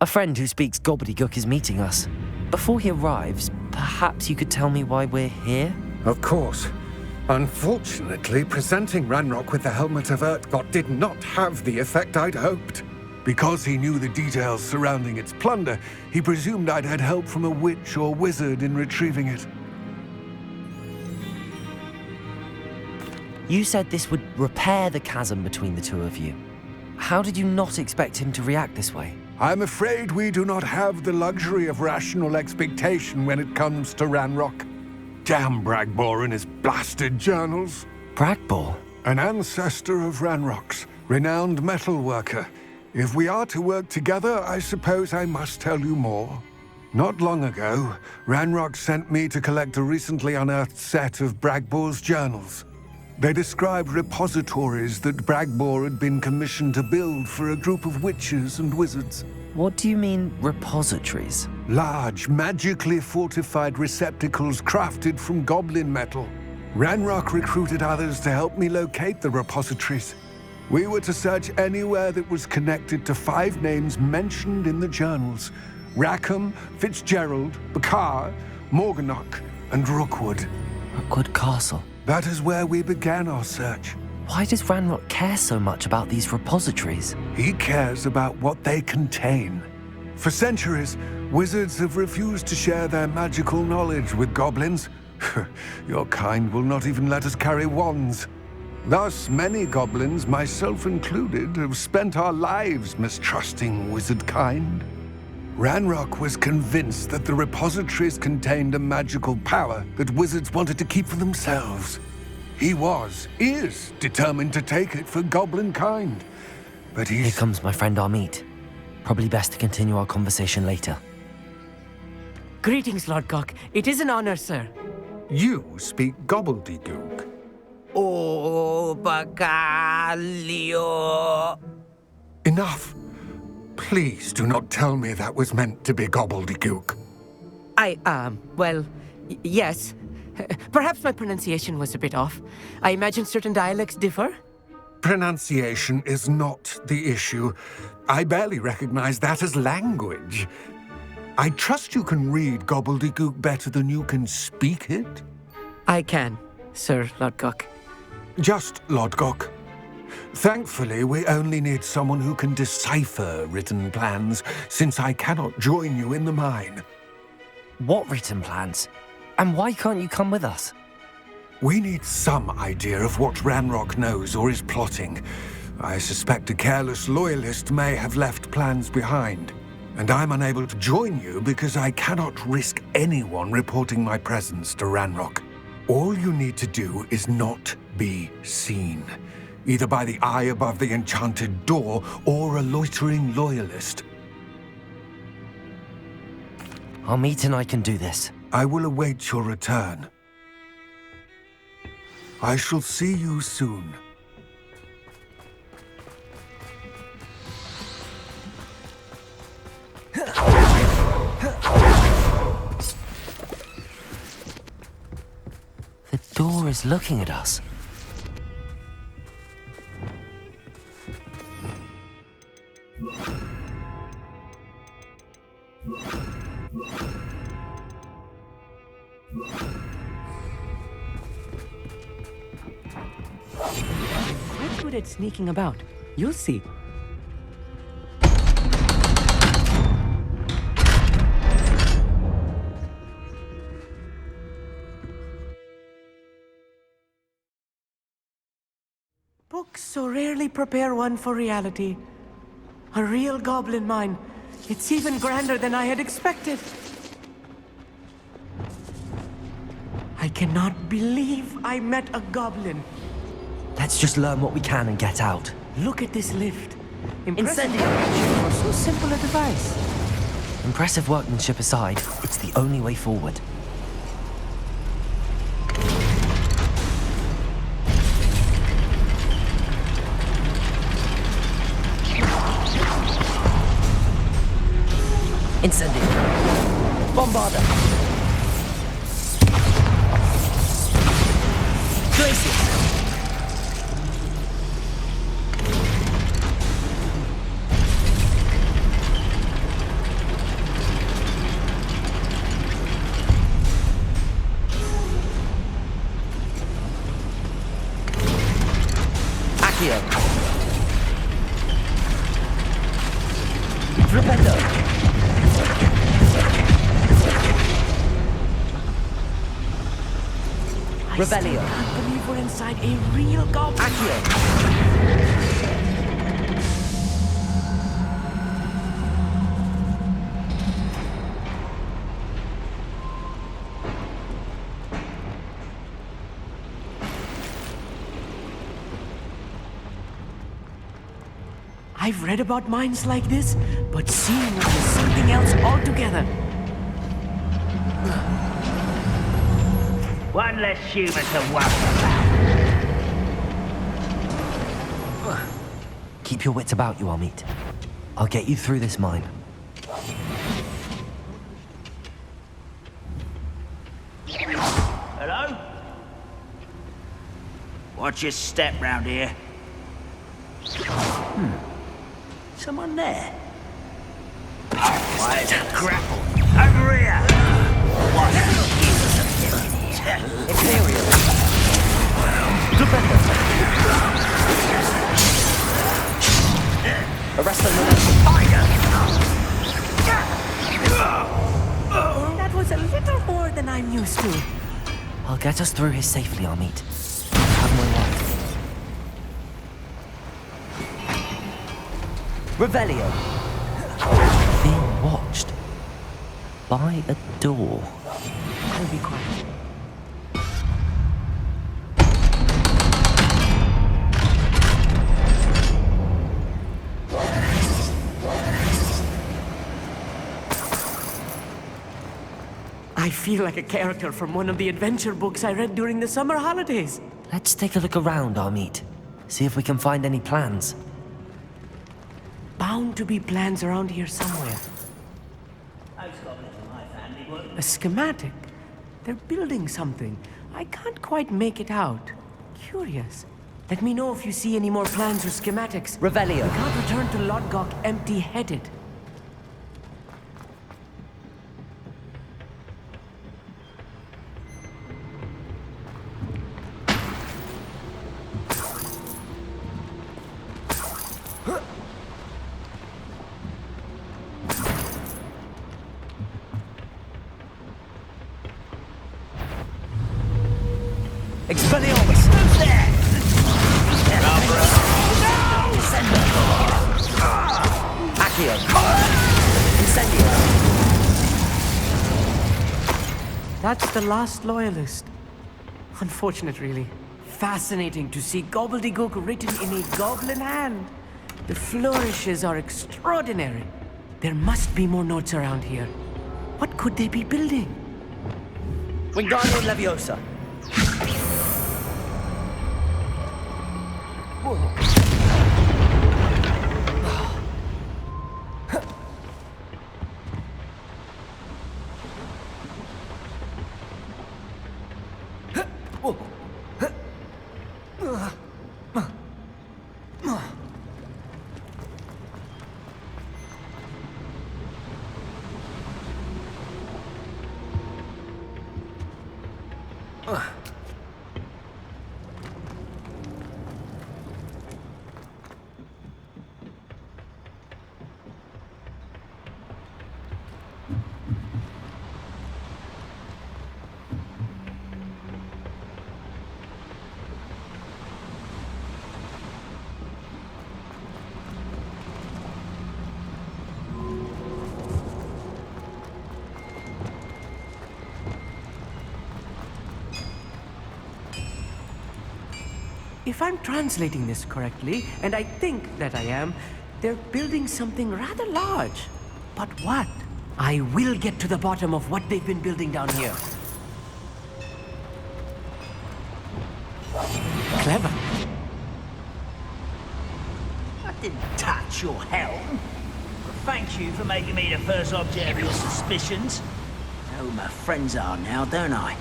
A friend who speaks gobbledygook is meeting us. Before he arrives, perhaps you could tell me why we're here? Of course. Unfortunately, presenting Ranrock with the Helmet of Urtkot did not have the effect I'd hoped. Because he knew the details surrounding its plunder, he presumed I'd had help from a witch or wizard in retrieving it. You said this would repair the chasm between the two of you. How did you not expect him to react this way? I'm afraid we do not have the luxury of rational expectation when it comes to Ranrock. Damn Bragbor and his blasted journals. Bragbor? An ancestor of Ranrock's, renowned metalworker. If we are to work together, I suppose I must tell you more. Not long ago, Ranrock sent me to collect a recently unearthed set of Bragbor's journals. They described repositories that Bragbor had been commissioned to build for a group of witches and wizards. What do you mean, repositories? Large, magically fortified receptacles crafted from goblin metal. Ranrock recruited others to help me locate the repositories. We were to search anywhere that was connected to 5 names mentioned in the journals: Rackham, Fitzgerald, Bakar, Morganach, and Rookwood. Rookwood Castle. That is where we began our search. Why does Ranrock care so much about these repositories? He cares about what they contain. For centuries, wizards have refused to share their magical knowledge with goblins. Your kind will not even let us carry wands. Thus, many goblins, myself included, have spent our lives mistrusting wizard kind. Ranrock was convinced that the repositories contained a magical power that wizards wanted to keep for themselves. He is determined to take it for goblin kind. But Here comes my friend Amit. Probably best to continue our conversation later. Greetings, Lord Cock. It is an honor, sir. You speak gobbledygook. Oh, Bacalio. Enough. Please do not tell me that was meant to be gobbledygook. Yes. Perhaps my pronunciation was a bit off. I imagine certain dialects differ. Pronunciation is not the issue. I barely recognize that as language. I trust you can read gobbledygook better than you can speak it? I can, Sir Lodgok. Just Lodgok. Thankfully, we only need someone who can decipher written plans, since I cannot join you in the mine. What written plans? And why can't you come with us? We need some idea of what Ranrock knows or is plotting. I suspect a careless loyalist may have left plans behind. And I'm unable to join you because I cannot risk anyone reporting my presence to Ranrock. All you need to do is not be seen, either by the eye above the enchanted door or a loitering loyalist. Amit and I can do this. I will await your return. I shall see you soon. The door is looking at us. I'm good at sneaking about. You'll see. Books so rarely prepare one for reality. A real goblin mine. It's even grander than I had expected. I cannot believe I met a goblin. Let's just learn what we can and get out. Look at this lift. Impressive Incendiary! for so simple a device. Impressive workmanship aside, it's the only way forward. Incendiary! Bombarder! Glacius! Rependo. I still can't believe we're inside a real goblin. Accio. I've read about mines like this, but seeing it is something else altogether. One less human to worry about. Keep your wits about you, Amit. I'll get you through this mine. Hello? Watch your step round here. Someone there? Why is it grapple? Over here! What? Imperial. Rependo. Arrest them That was a little more than I'm used to. I'll get us through here safely, Amit. Have my word. Revelio. Being watched by a door. I'll be quiet. I feel like a character from one of the adventure books I read during the summer holidays. Let's take a look around, Amit. See if we can find any plans. Bound to be plans around here somewhere. A schematic. They're building something. I can't quite make it out. Curious. Let me know if you see any more plans or schematics. Revelio. We can't return to Lodgok empty-headed. Expelliarmus! Who's there? Accio! Incendio! That's the last loyalist. Unfortunate, really. Fascinating to see gobbledygook written in a goblin hand. The flourishes are extraordinary. There must be more notes around here. What could they be building? Wingardium Leviosa! If I'm translating this correctly, and I think that I am, they're building something rather large. But what? I will get to the bottom of what they've been building down here. Clever. I didn't touch your helm. But thank you for making me the first object of your suspicions. I know who my friends are now, don't I?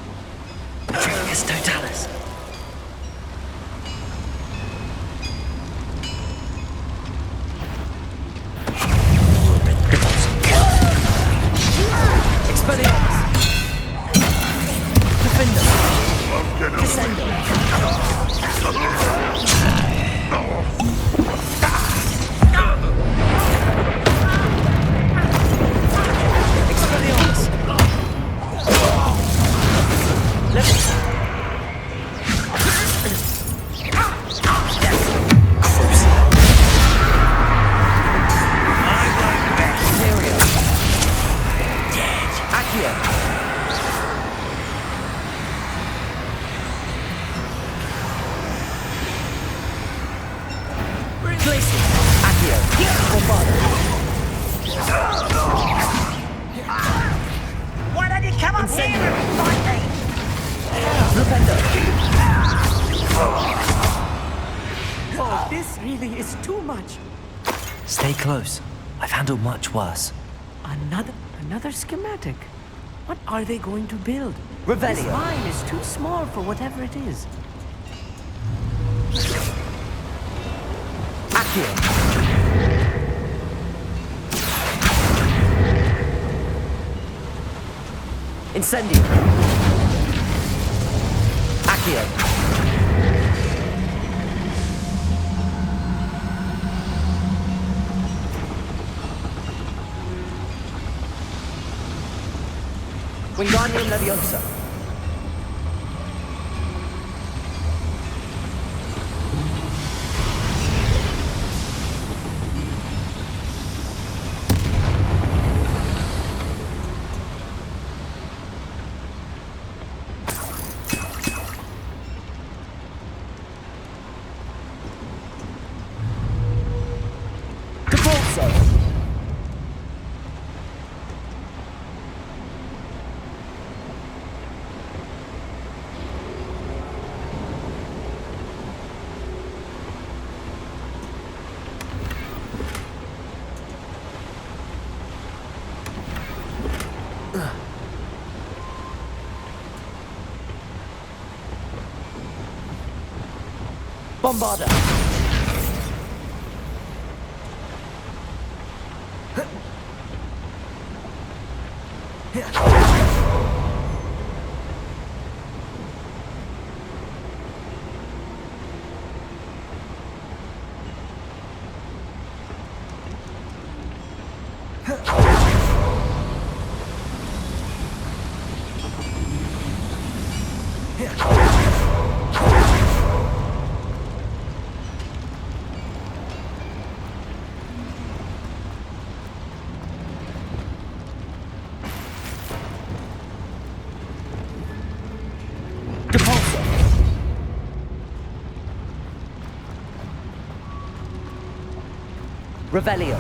Patricius Totalis! Expelliarmus! Defender! Descendo! much. Stay close. I've handled much worse. Another schematic. What are they going to build? Revelio. This mine is too small for whatever it is. Accio. Incendio. Accio. Wingardium Leviosa. Bombarda. Revelio.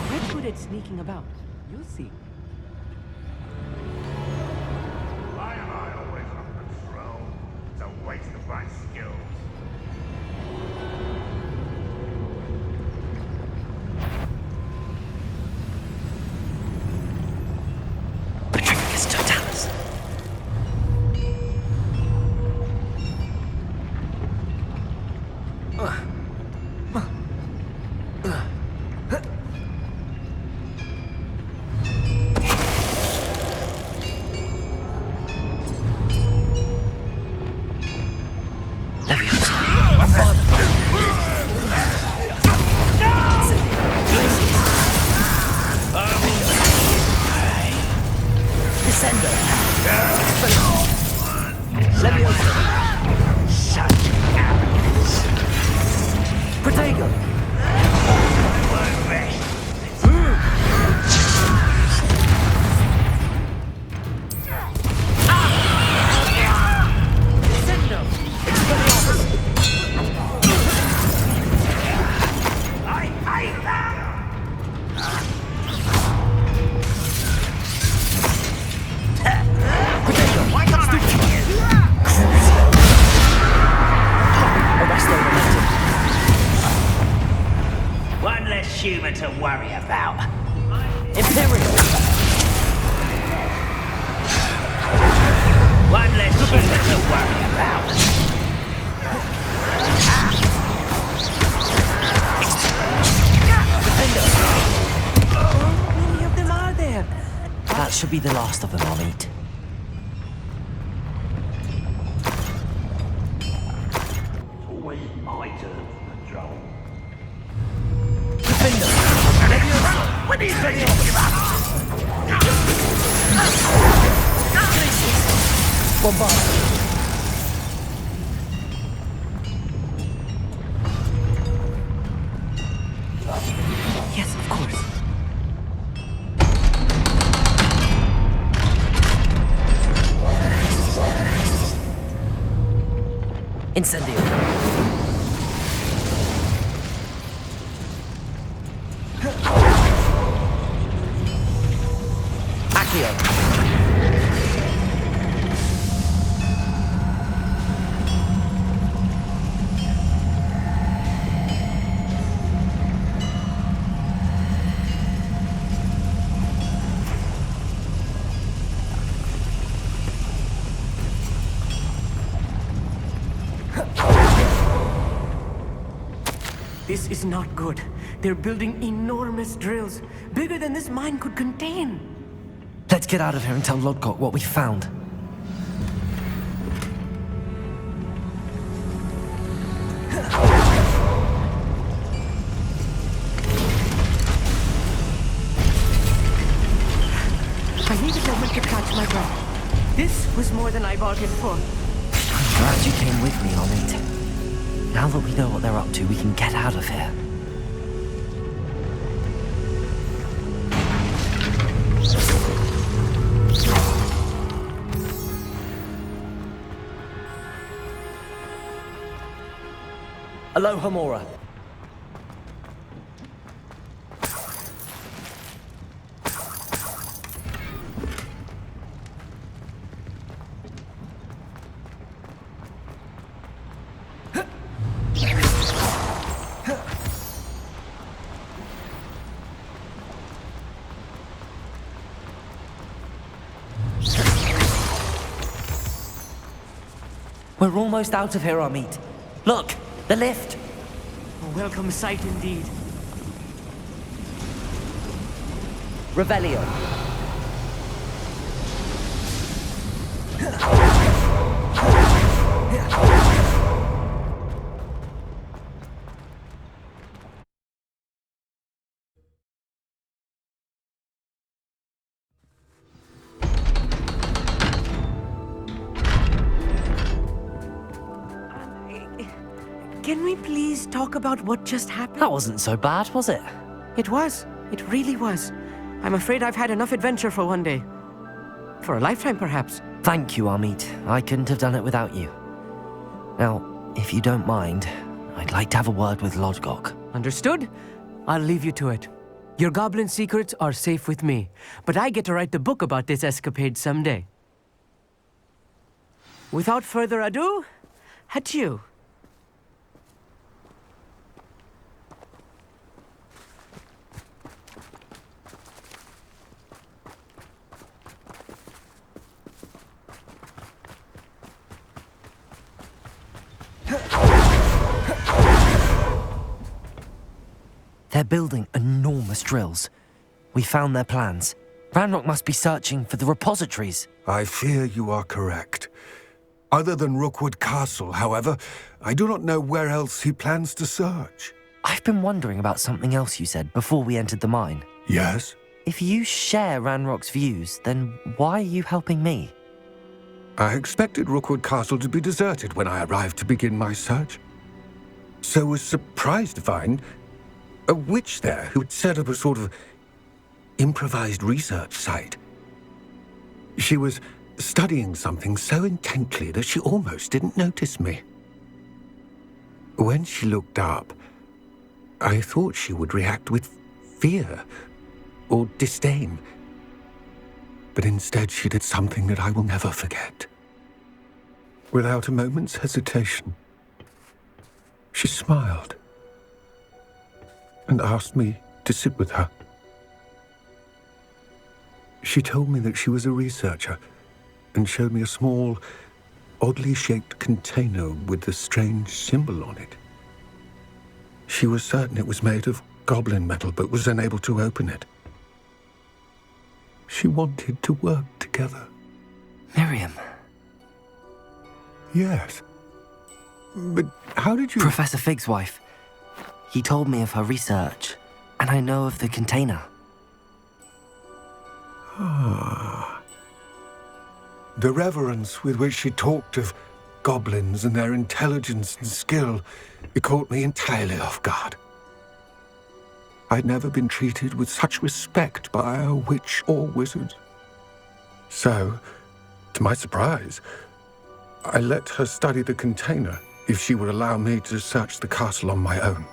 Quite good at sneaking about. You'll see. Why am I always on patrol? It's a waste of my skills. Patricus Totalis. Human to worry about. Imperial. One less human to worry about. How many of them are there? That should be the last of them I'll meet. It's always my turn to patrol. What is it? Bombard. Incendio. Accio. This is not good. They're building enormous drills, bigger than this mine could contain. Let's get out of here and tell Lodgok what we found. I need a moment to catch my breath. This was more than I bargained for. I'm glad you came with me, Amit. Now that we know what they're up to, we can get out of here. Aloha, Mora. We're almost out of here, Amit. Look, the lift. A welcome sight indeed. Revelio. Can we please talk about what just happened? That wasn't so bad, was it? It was. It really was. I'm afraid I've had enough adventure for one day. For a lifetime, perhaps. Thank you, Amit. I couldn't have done it without you. Now, if you don't mind, I'd like to have a word with Lodgok. Understood? I'll leave you to it. Your goblin secrets are safe with me, but I get to write the book about this escapade someday. Without further ado, adieu. They're building enormous drills. We found their plans. Ranrock must be searching for the repositories. I fear you are correct. Other than Rookwood Castle, however, I do not know where else he plans to search. I've been wondering about something else you said before we entered the mine. Yes? If you share Ranrock's views, then why are you helping me? I expected Rookwood Castle to be deserted when I arrived to begin my search. So was surprised to find a witch there who had set up a sort of improvised research site. She was studying something so intently that she almost didn't notice me. When she looked up, I thought she would react with fear or disdain. But instead she did something that I will never forget. Without a moment's hesitation, she smiled and asked me to sit with her. She told me that she was a researcher and showed me a small, oddly shaped container with a strange symbol on it. She was certain it was made of goblin metal, but was unable to open it. She wanted to work together. Miriam. Yes. But how did you... Professor Fig's wife. He told me of her research, and I know of the container. Ah. The reverence with which she talked of goblins and their intelligence and skill, it caught me entirely off guard. I'd never been treated with such respect by a witch or wizard. So, to my surprise, I let her study the container if she would allow me to search the castle on my own.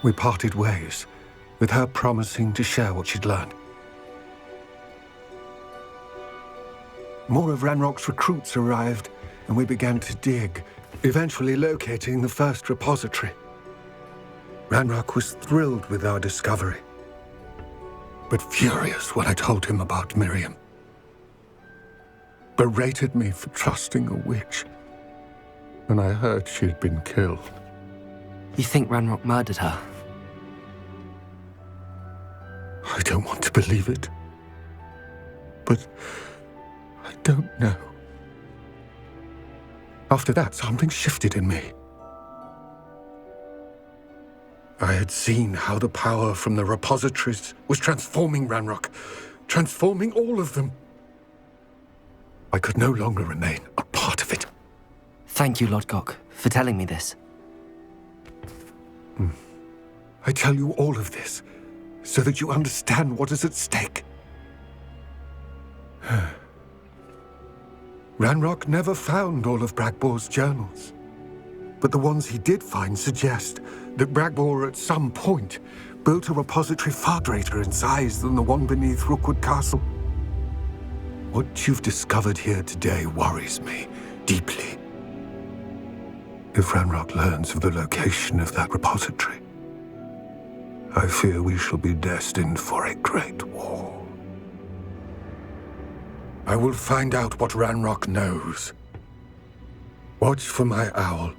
We parted ways, with her promising to share what she'd learned. More of Ranrock's recruits arrived, and we began to dig, eventually locating the first repository. Ranrock was thrilled with our discovery, but furious when I told him about Miriam. Berated me for trusting a witch, and I heard she'd been killed. You think Ranrock murdered her? I don't want to believe it, but I don't know. After that, something shifted in me. I had seen how the power from the repositories was transforming Ranrock, transforming all of them. I could no longer remain a part of it. Thank you, Lodgok, for telling me this. I tell you all of this so that you understand what is at stake. Ranrock never found all of Bragbor's journals, but the ones he did find suggest that Bragbor at some point built a repository far greater in size than the one beneath Rookwood Castle. What you've discovered here today worries me deeply. If Ranrock learns of the location of that repository, I fear we shall be destined for a great war. I will find out what Ranrock knows. Watch for my owl.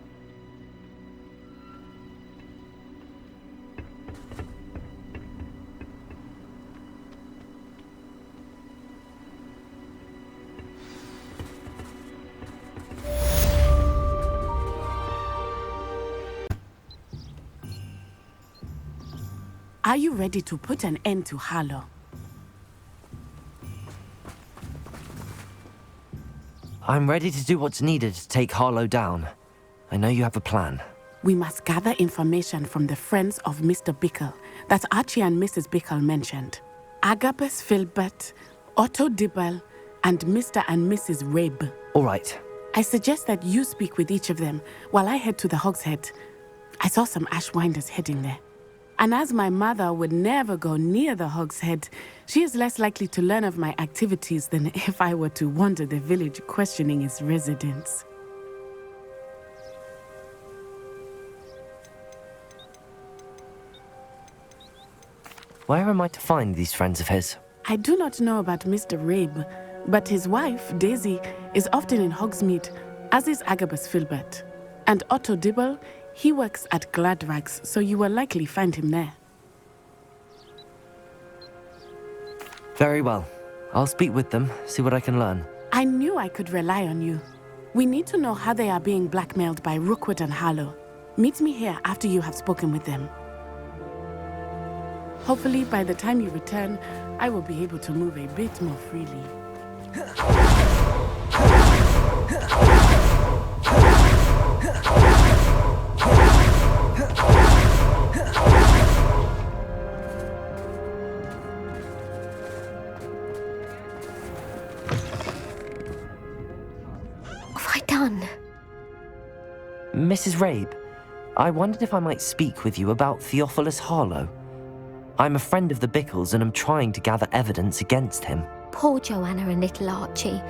Are you ready to put an end to Harlow? I'm ready to do what's needed to take Harlow down. I know you have a plan. We must gather information from the friends of Mr. Bickle that Archie and Mrs. Bickle mentioned. Agabus Filbert, Otto Dibble, and Mr. and Mrs. Rabe. All right. I suggest that you speak with each of them while I head to the Hogshead. I saw some Ashwinders heading there. And as my mother would never go near the Hogshead, she is less likely to learn of my activities than if I were to wander the village questioning its residents. Where am I to find these friends of his? I do not know about Mr. Rabe, but his wife, Daisy, is often in Hogsmeade, as is Agabus Filbert. And Otto Dibble, he works at Gladrags, so you will likely find him there. Very well. I'll speak with them, see what I can learn. I knew I could rely on you. We need to know how they are being blackmailed by Rookwood and Harlow. Meet me here after you have spoken with them. Hopefully, by the time you return, I will be able to move a bit more freely. Mrs. Rabe, I wondered if I might speak with you about Theophilus Harlow. I'm a friend of the Bickles and am trying to gather evidence against him. Poor Joanna and little Archie.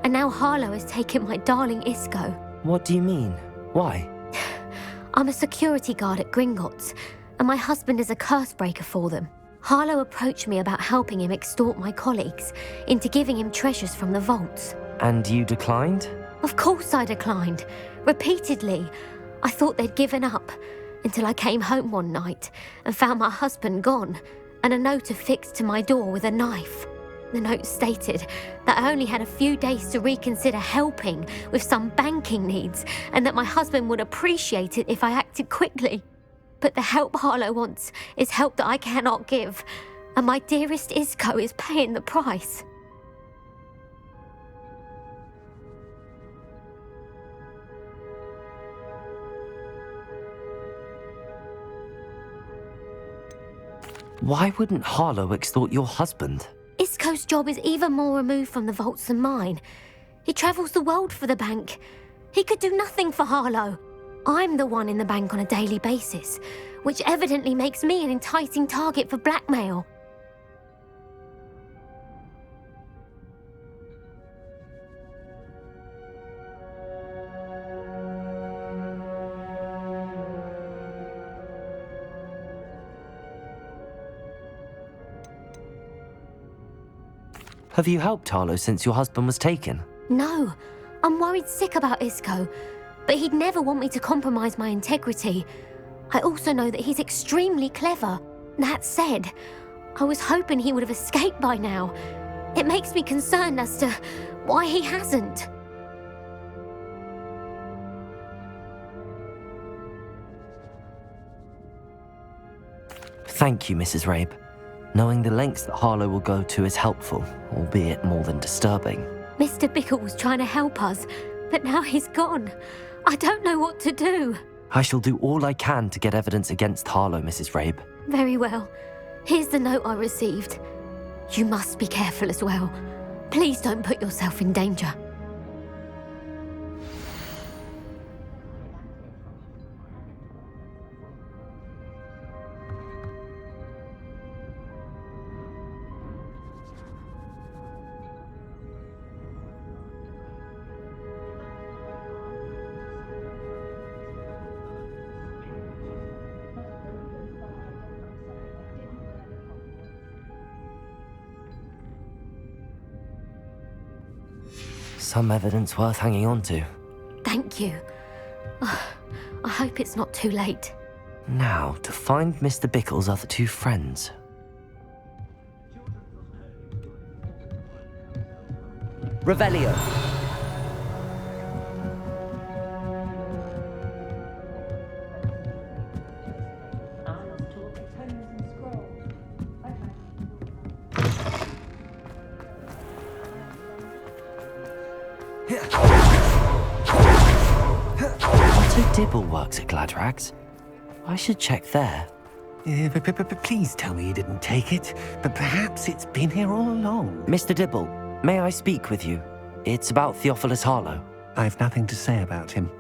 And now Harlow has taken my darling Isco. What do you mean? Why? I'm a security guard at Gringotts, and my husband is a curse breaker for them. Harlow approached me about helping him extort my colleagues into giving him treasures from the vaults. And you declined? Of course I declined. Repeatedly. I thought they'd given up, until I came home one night and found my husband gone, and a note affixed to my door with a knife. The note stated that I only had a few days to reconsider helping with some banking needs, and that my husband would appreciate it if I acted quickly. But the help Harlow wants is help that I cannot give, and my dearest Isco is paying the price. Why wouldn't Harlow extort your husband? Isco's job is even more removed from the vaults than mine. He travels the world for the bank. He could do nothing for Harlow. I'm the one in the bank on a daily basis, which evidently makes me an enticing target for blackmail. Have you helped Harlow since your husband was taken? No, I'm worried sick about Isco, but he'd never want me to compromise my integrity. I also know that he's extremely clever. That said, I was hoping he would have escaped by now. It makes me concerned as to why he hasn't. Thank you, Mrs. Rabe. Knowing the lengths that Harlow will go to is helpful, albeit more than disturbing. Mr. Bickle was trying to help us, but now he's gone. I don't know what to do. I shall do all I can to get evidence against Harlow, Mrs. Rabe. Very well. Here's the note I received. You must be careful as well. Please don't put yourself in danger. Some evidence worth hanging on to. Thank you. I hope it's not too late. Now, to find Mr. Bickle's other two friends. Revelio. Otto Dibble works at Gladrags. I should check there. Please tell me you didn't take it. But perhaps it's been here all along. Mr. Dibble, may I speak with you? It's about Theophilus Harlow. I've nothing to say about him.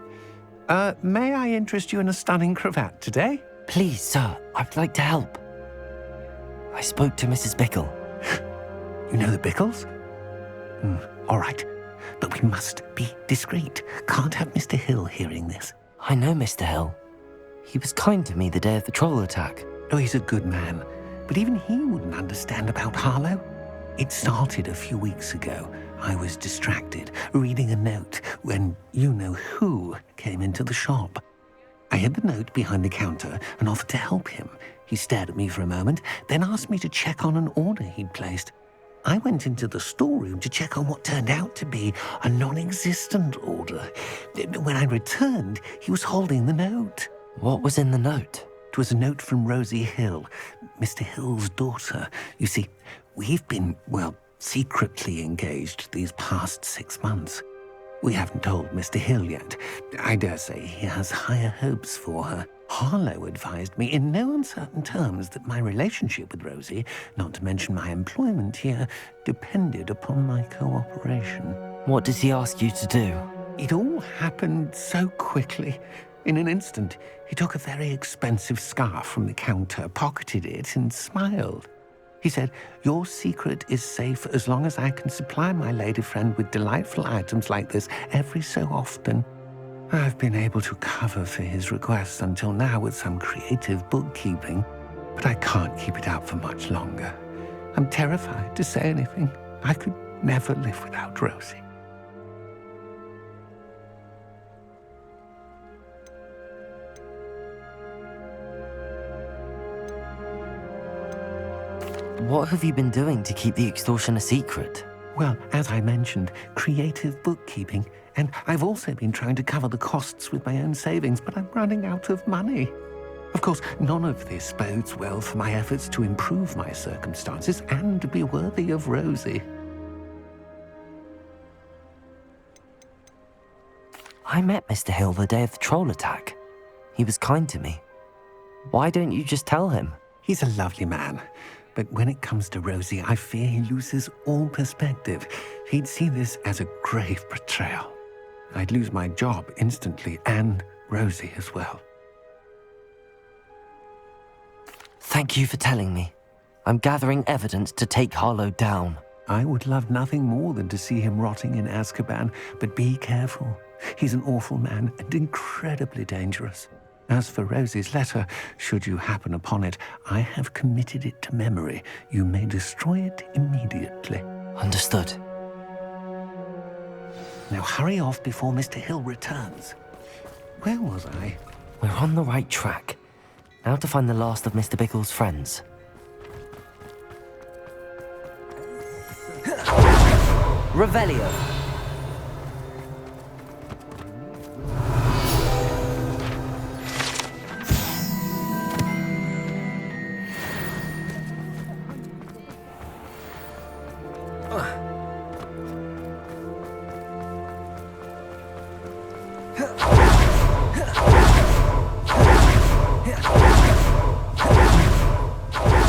May I interest you in a stunning cravat today? Please, sir, I'd like to help. I spoke to Mrs. Bickle. You know the Bickles? All right. But we must be discreet. Can't have Mr. Hill hearing this. I know Mr. Hill. He was kind to me the day of the troll attack. Oh, he's a good man. But even he wouldn't understand about Harlow. It started a few weeks ago. I was distracted, reading a note, when you-know-who came into the shop. I hid the note behind the counter and offered to help him. He stared at me for a moment, then asked me to check on an order he'd placed. I went into the storeroom to check on what turned out to be a non-existent order. When I returned, he was holding the note. What was in the note? It was a note from Rosie Hill, Mr. Hill's daughter. You see, we've been, secretly engaged these past 6 months. We haven't told Mr. Hill yet. I dare say he has higher hopes for her. Harlow advised me in no uncertain terms that my relationship with Rosie, not to mention my employment here, depended upon my cooperation. What does he ask you to do? It all happened so quickly. In an instant, he took a very expensive scarf from the counter, pocketed it, and smiled. He said, "Your secret is safe as long as I can supply my lady friend with delightful items like this every so often." I've been able to cover for his requests until now with some creative bookkeeping, but I can't keep it up for much longer. I'm terrified to say anything. I could never live without Rosie. What have you been doing to keep the extortion a secret? Well, as I mentioned, creative bookkeeping. And I've also been trying to cover the costs with my own savings, but I'm running out of money. Of course, none of this bodes well for my efforts to improve my circumstances and to be worthy of Rosie. I met Mr. Hill the day of the troll attack. He was kind to me. Why don't you just tell him? He's a lovely man. But when it comes to Rosie, I fear he loses all perspective. He'd see this as a grave betrayal. I'd lose my job instantly, and Rosie as well. Thank you for telling me. I'm gathering evidence to take Harlow down. I would love nothing more than to see him rotting in Azkaban, but be careful. He's an awful man and incredibly dangerous. As for Rosie's letter, should you happen upon it, I have committed it to memory. You may destroy it immediately. Understood. Now hurry off before Mr. Hill returns. Where was I? We're on the right track. Now to find the last of Mr. Bickle's friends. Revelio.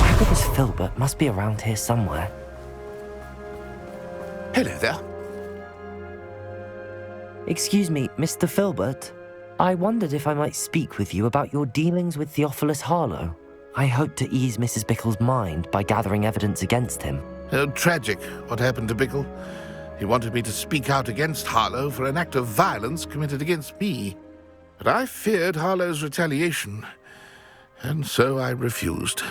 Agabus Filbert must be around here somewhere. Hello there. Excuse me, Mr. Filbert. I wondered if I might speak with you about your dealings with Theophilus Harlow. I hope to ease Mrs. Bickle's mind by gathering evidence against him. Tragic what happened to Bickle. He wanted me to speak out against Harlow for an act of violence committed against me. But I feared Harlow's retaliation, and so I refused.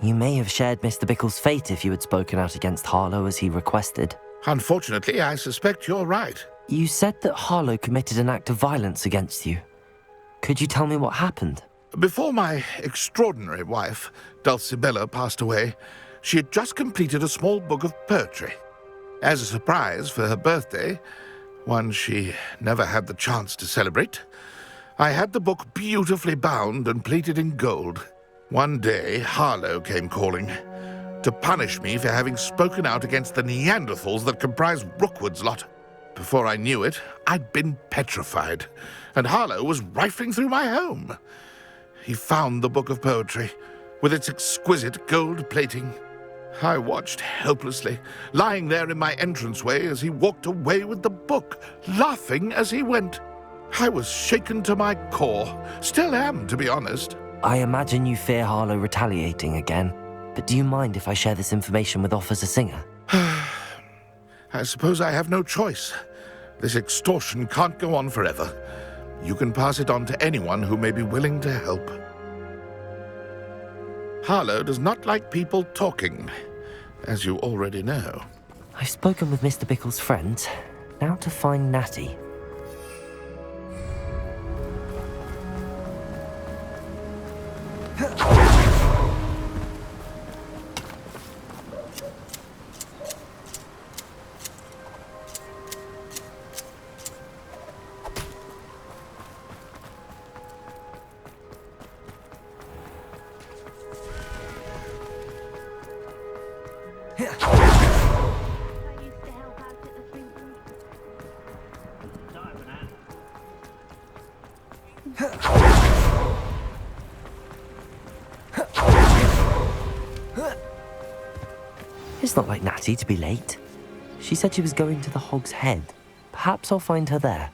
You may have shared Mr. Bickle's fate if you had spoken out against Harlow as he requested. Unfortunately, I suspect you're right. You said that Harlow committed an act of violence against you. Could you tell me what happened? Before my extraordinary wife, Dulcibella, passed away, she had just completed a small book of poetry. As a surprise for her birthday, one she never had the chance to celebrate, I had the book beautifully bound and plated in gold. One day, Harlow came calling to punish me for having spoken out against the Neanderthals that comprise Rookwood's lot. Before I knew it, I'd been petrified, and Harlow was rifling through my home. He found the book of poetry, with its exquisite gold plating. I watched helplessly, lying there in my entranceway as he walked away with the book, laughing as he went. I was shaken to my core, still am, to be honest. I imagine you fear Harlow retaliating again, but do you mind if I share this information with Officer Singer? I suppose I have no choice. This extortion can't go on forever. You can pass it on to anyone who may be willing to help. Harlow does not like people talking, as you already know. I've spoken with Mr. Bickle's friends. Now to find Natty. It's not like Natty to be late. She said she was going to the Hog's Head. Perhaps I'll find her there.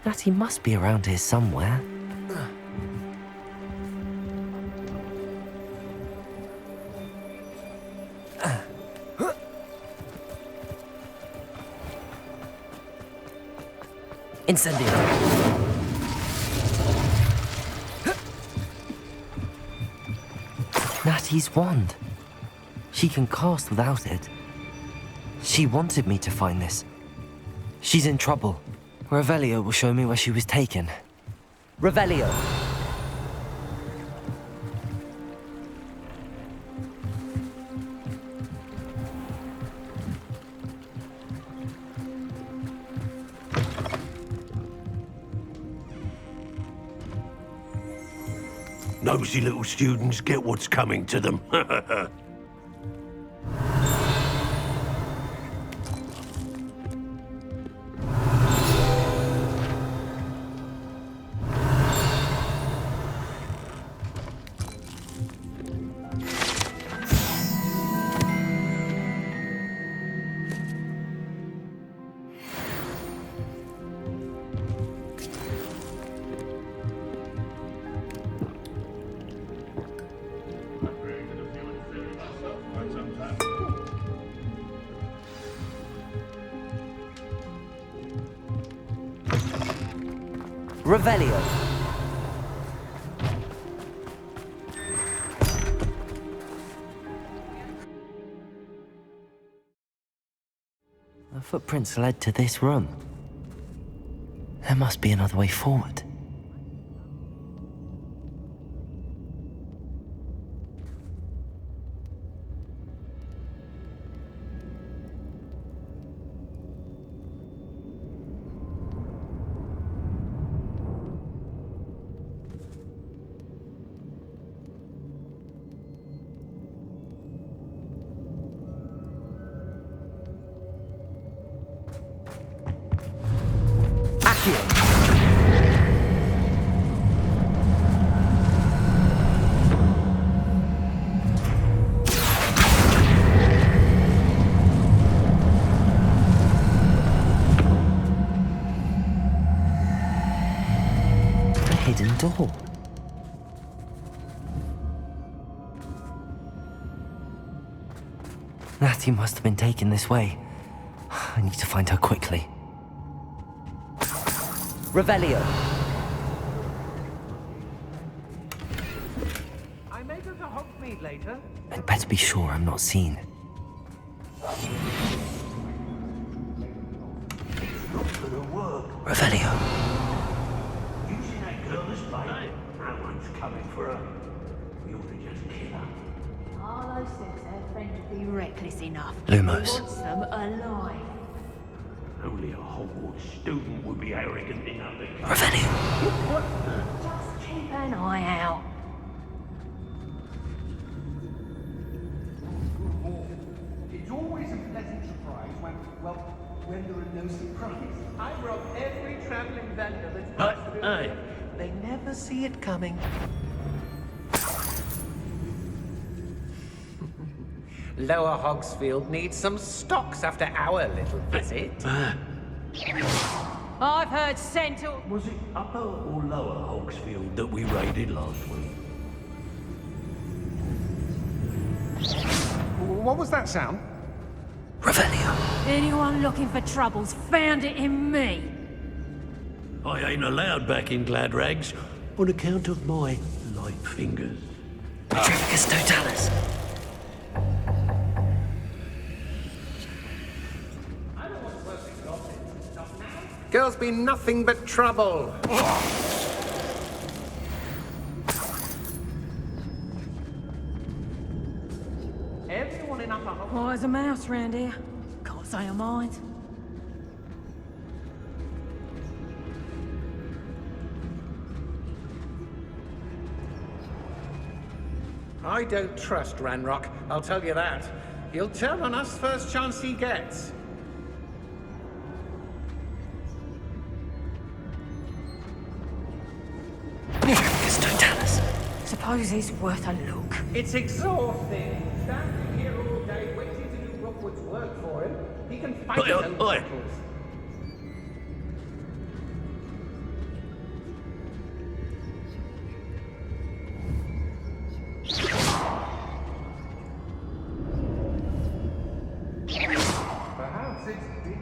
Natty must be around here somewhere. Incendio! Natty's wand. She can cast without it. She wanted me to find this. She's in trouble. Revelio will show me where she was taken. Revelio! Nosy little students get what's coming to them. Revelio. The footprints led to this room. There must be another way forward. Hidden door. Natty must have been taken this way. I need to find her quickly. Revelio. I may go to Hogsmeade later. I'd better be sure I'm not seen. Revelio. You see that girl this way? That one's coming for her. We ought to just kill her. Arlo says her friend would be reckless enough. Lumos. He wants them alive. Only a Hogwarts student would be arrogant enough to come. Revelio. Just keep an eye out. It's always a pleasant surprise when there are no surprises. I rob every traveling vendor that's passed through. Hey. They never see it coming. Lower Hogsfield needs some stocks after our little visit. I've heard Centaur. Was it upper or lower Hogsfield that we raided last week? What was that sound? Revelio. Anyone looking for troubles found it in me. I ain't allowed back in Glad Rags on account of my light fingers. Petrificus totalis. Girls be nothing but trouble. Everyone in Upper Hogwarts. Oh, there's a mouse round here. Can't say I mind. I don't trust Ranrock, I'll tell you that. He'll turn on us first chance he gets. Petrificus totalis. Suppose he's worth a look. It's exhausting. Standing here all day waiting to do Rookwood's work for him. He can fight his own Oi. battles.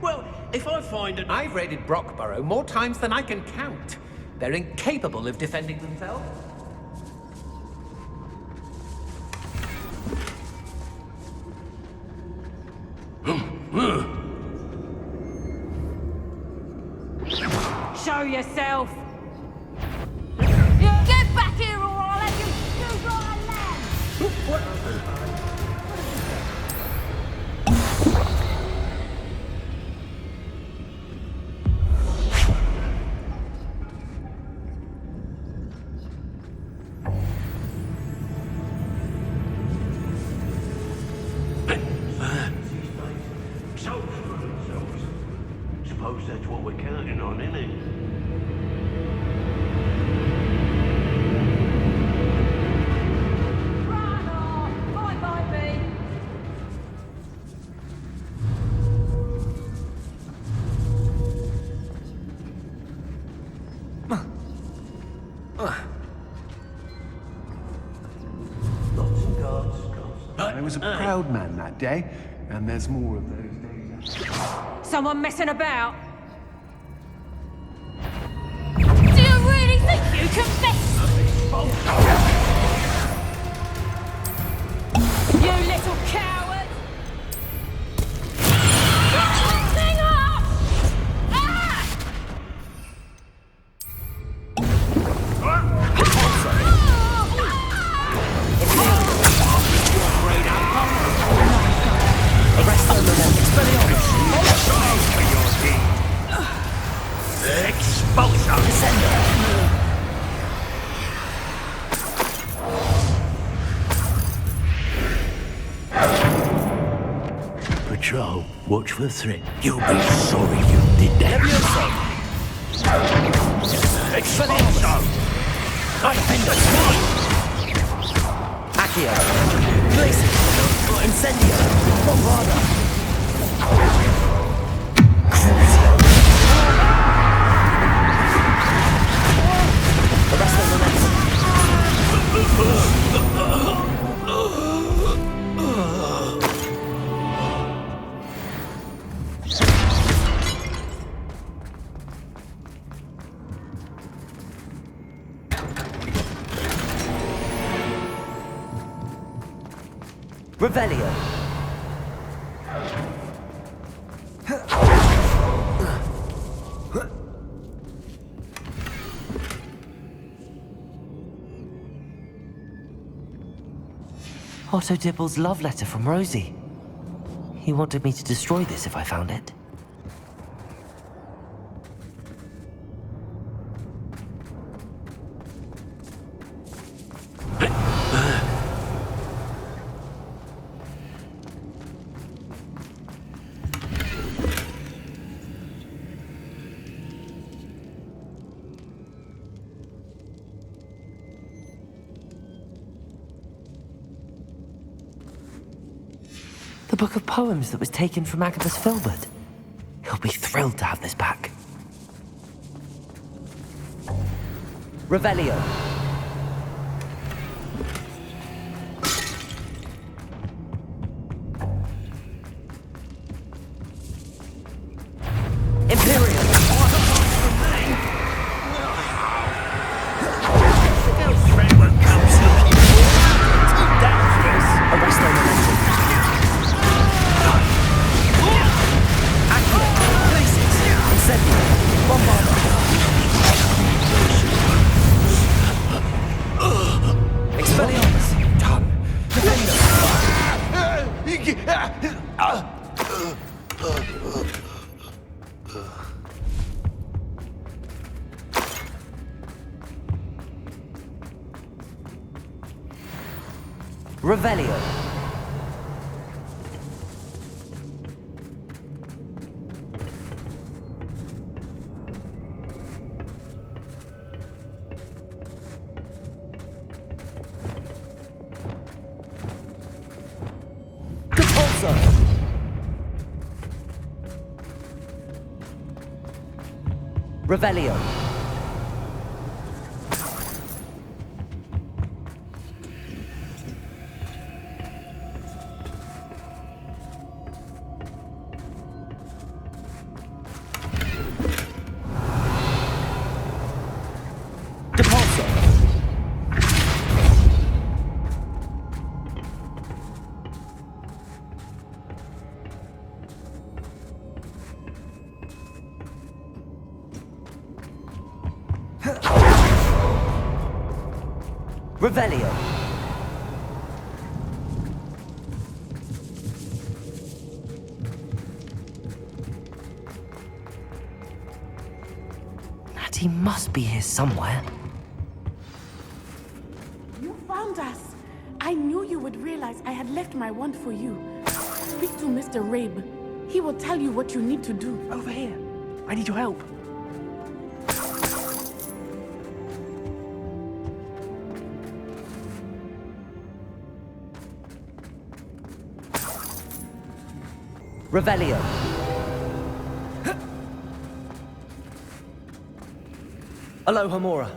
Well, if I find it... I've raided Brockborough more times than I can count. They're incapable of defending themselves. Show yourself. Get back here or I'll have you do dry land. Lots and gods, gods. I was a proud man that day, and there's more of those days. Someone messing about? Do you really think you can You little coward! Hang up! Ah! Patrol, watch for threat. You'll be sorry you did that. Expulso! Defenders, Accio! Glacius! Incendio! Bombarda! Revelio. Otto Dibble's love letter from Rosie. He wanted me to destroy this if I found it. The book of poems that was taken from Agabus Filbert. He'll be thrilled to have this back. Revelio. Imperial. Arresto momentum. Incendio! Bombarda! Expelliarmus! Done! Defender! Revelio! Revelio. Depulso. Revelio. Natty must be here somewhere. You found us. I knew you would realize I had left my wand for you. Speak to Mr. Rabe. He will tell you what you need to do. Over here. I need your help. Revelio. Alohomora.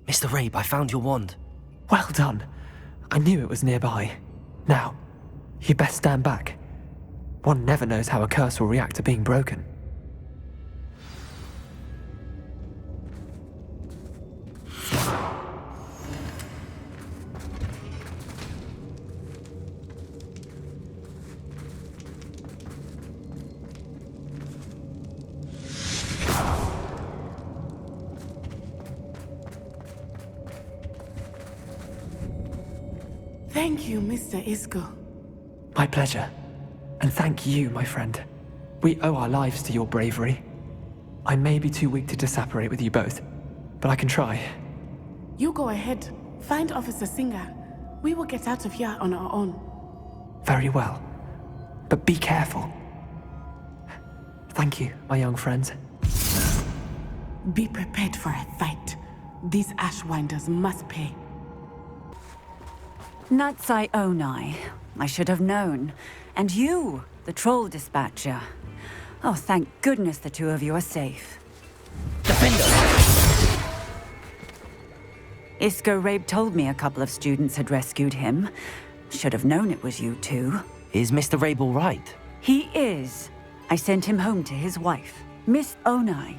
Mr. Rabe, I found your wand. Well done. I knew it was nearby. Now, you best stand back. One never knows how a curse will react to being broken. Thank you, Mr. Isco. My pleasure. And thank you, my friend. We owe our lives to your bravery. I may be too weak to disapparate with you both, but I can try. You go ahead. Find Officer Singer. We will get out of here on our own. Very well. But be careful. Thank you, my young friends. Be prepared for a fight. These Ashwinders must pay. Natsai Onai. I should have known. And you, the troll dispatcher. Oh, thank goodness the two of you are safe. Defender! Isco Rabe told me a couple of students had rescued him. Should have known it was you two. Is Mr. Rabe all right? He is. I sent him home to his wife. Miss Onai,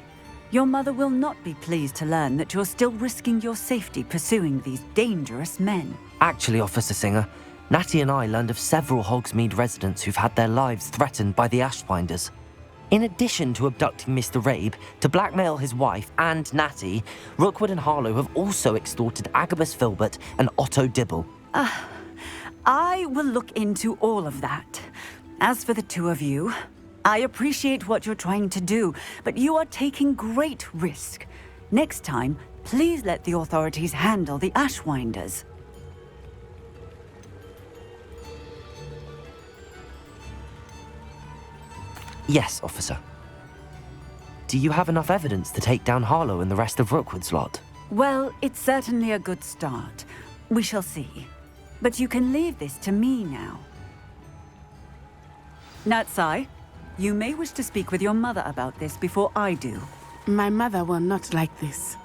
your mother will not be pleased to learn that you're still risking your safety pursuing these dangerous men. Actually, Officer Singer, Natty and I learned of several Hogsmeade residents who've had their lives threatened by the Ashwinders. In addition to abducting Mr. Rabe to blackmail his wife and Natty, Rookwood and Harlow have also extorted Agabus Filbert and Otto Dibble. I will look into all of that. As for the two of you, I appreciate what you're trying to do, but you are taking great risk. Next time, please let the authorities handle the Ashwinders. Yes, officer. Do you have enough evidence to take down Harlow and the rest of Rookwood's lot? Well, it's certainly a good start. We shall see. But you can leave this to me now. Natsai, you may wish to speak with your mother about this before I do. My mother will not like this.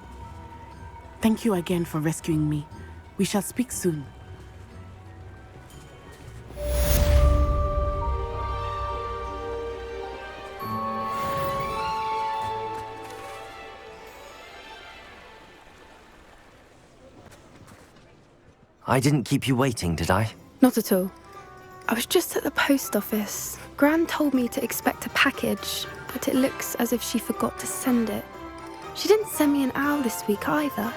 Thank you again for rescuing me. We shall speak soon. I didn't keep you waiting, did I? Not at all. I was just at the post office. Gran told me to expect a package, but it looks as if she forgot to send it. She didn't send me an owl this week either.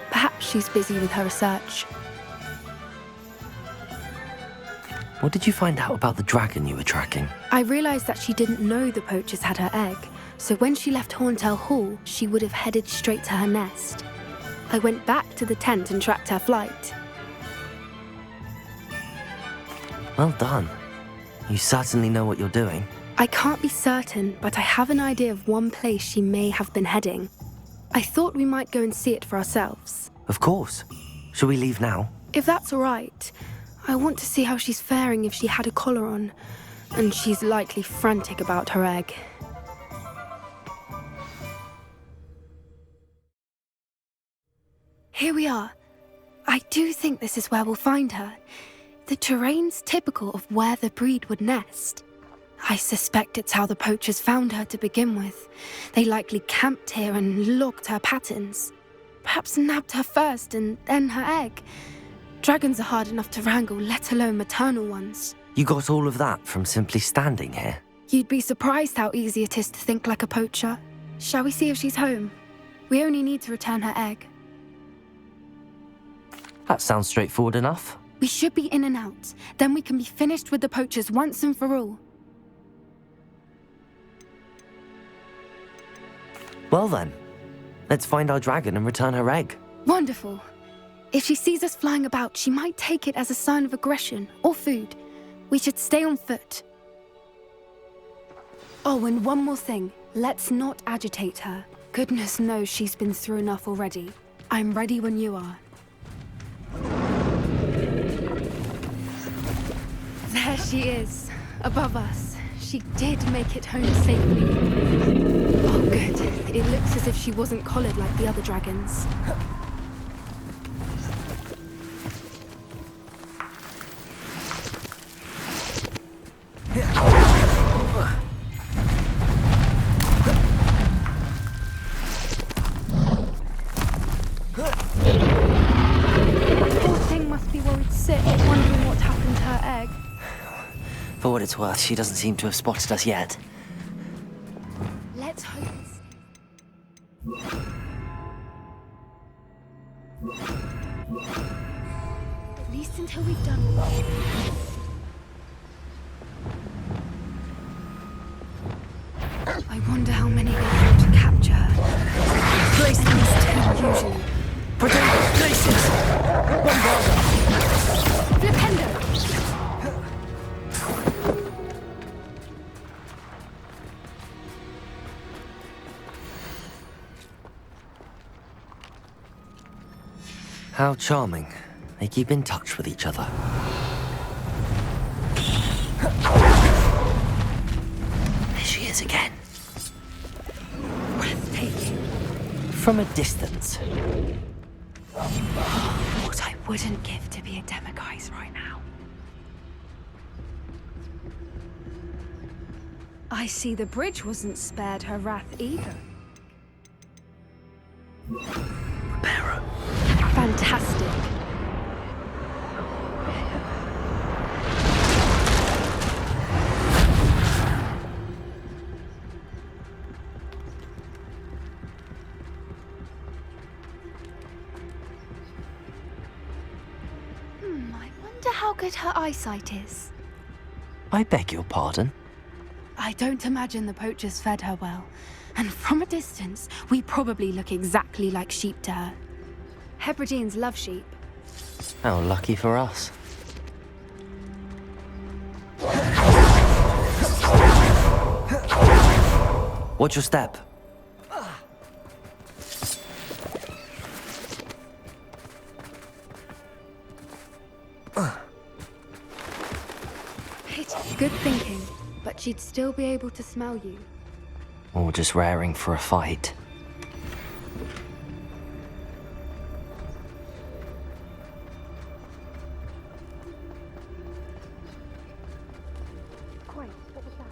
Perhaps she's busy with her research. What did you find out about the dragon you were tracking? I realized that she didn't know the poachers had her egg, so when she left Horntail Hall, she would have headed straight to her nest. I went back to the tent and tracked her flight. Well done. You certainly know what you're doing. I can't be certain, but I have an idea of one place she may have been heading. I thought we might go and see it for ourselves. Of course. Shall we leave now? If that's all right. I want to see how she's faring if she had a collar on. And she's likely frantic about her egg. Here we are. I do think this is where we'll find her. The terrain's typical of where the breed would nest. I suspect it's how the poachers found her to begin with. They likely camped here and logged her patterns. Perhaps nabbed her first and then her egg. Dragons are hard enough to wrangle, let alone maternal ones. You got all of that from simply standing here? You'd be surprised how easy it is to think like a poacher. Shall we see if she's home? We only need to return her egg. That sounds straightforward enough. We should be in and out. Then we can be finished with the poachers once and for all. Well then, let's find our dragon and return her egg. Wonderful. If she sees us flying about, she might take it as a sign of aggression or food. We should stay on foot. Oh, and one more thing. Let's not agitate her. Goodness knows she's been through enough already. I'm ready when you are. There she is, above us. She did make it home safely. Oh, good. It looks as if she wasn't collared like the other dragons. it's worth, she doesn't seem to have spotted us yet. Let's hope it's... At least until we've done it. I wonder how many they have to capture her. Place these two usually. Protect places! Bombarda! Flipendo! How charming. They keep in touch with each other. There she is again. Breathtaking. From a distance. What I wouldn't give to be a demiguise right now. I see the bridge wasn't spared her wrath either. Reparo. Fantastic. I wonder how good her eyesight is. I beg your pardon? I don't imagine the poachers fed her well. And from a distance, we probably look exactly like sheep to her. Hebrideans love sheep. How lucky for us. Watch your step. Good thinking, but she'd still be able to smell you. Or just raring for a fight. Quiet, what was that?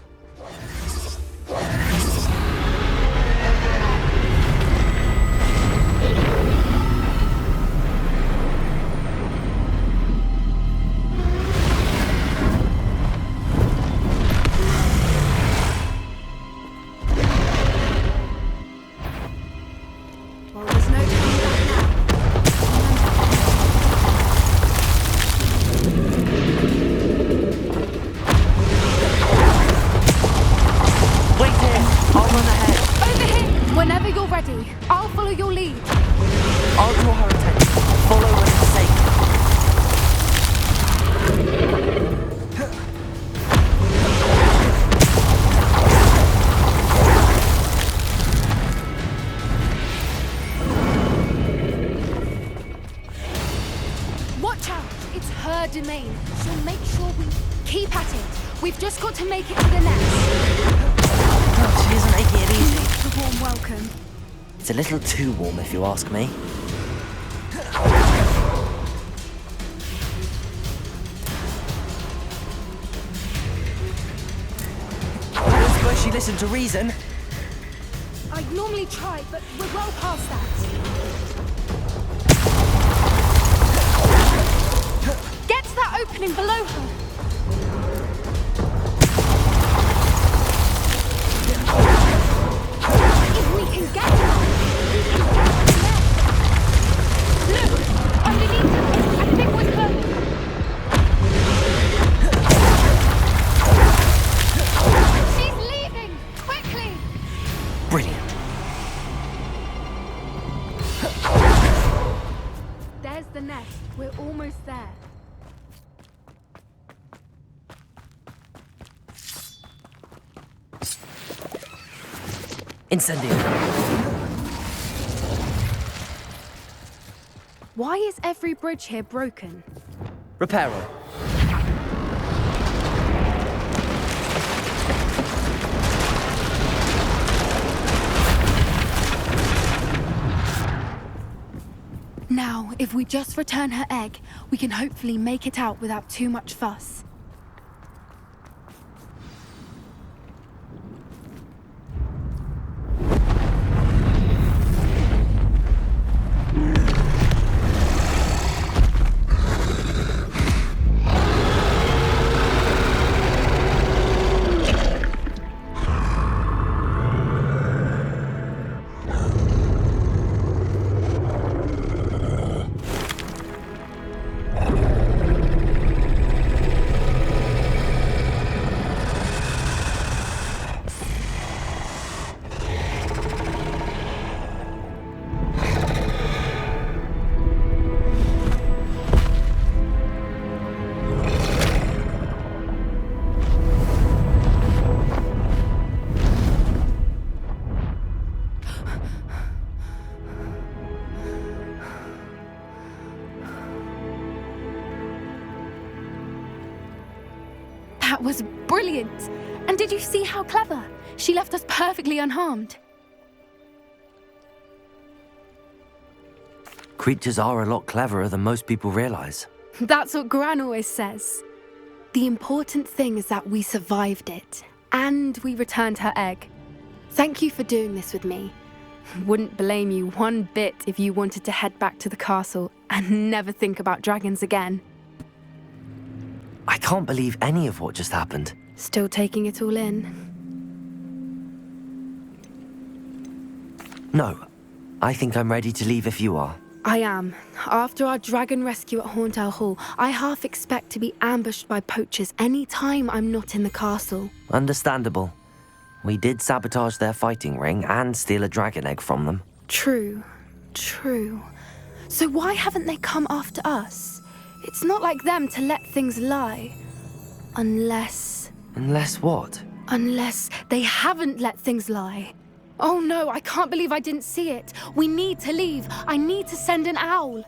Well, there's no turning back now. Wait here! I'll run ahead. Over here! Whenever you're ready, I'll follow your lead. I'll draw her attention. Follow when it's safe. Watch out! It's her domain. She'll make sure we keep at it. We've just got to make it to the nest. Oh, she isn't making it easy. The warm welcome. It's a little too warm, if you ask me. I don't suppose she listened to reason. I'd normally try, but we're well past that. Get to that opening below her. If we can get her, we can get her there. Look, underneath her, I think we're burning. She's leaving! Quickly! Brilliant. There's the nest. We're almost there. Incendio. Why is every bridge here broken? Reparo. Now, if we just return her egg, we can hopefully make it out without too much fuss. That was brilliant! And did you see how clever? She left us perfectly unharmed. Creatures are a lot cleverer than most people realize. That's what Gran always says. The important thing is that we survived it, and we returned her egg. Thank you for doing this with me. Wouldn't blame you one bit if you wanted to head back to the castle and never think about dragons again. I can't believe any of what just happened. Still taking it all in? No. I think I'm ready to leave if you are. I am. After our dragon rescue at Horntail Hall, I half expect to be ambushed by poachers any time I'm not in the castle. Understandable. We did sabotage their fighting ring and steal a dragon egg from them. True. So why haven't they come after us? It's not like them to let things lie. Unless what? Unless they haven't let things lie. Oh no, I can't believe I didn't see it. We need to leave. I need to send an owl.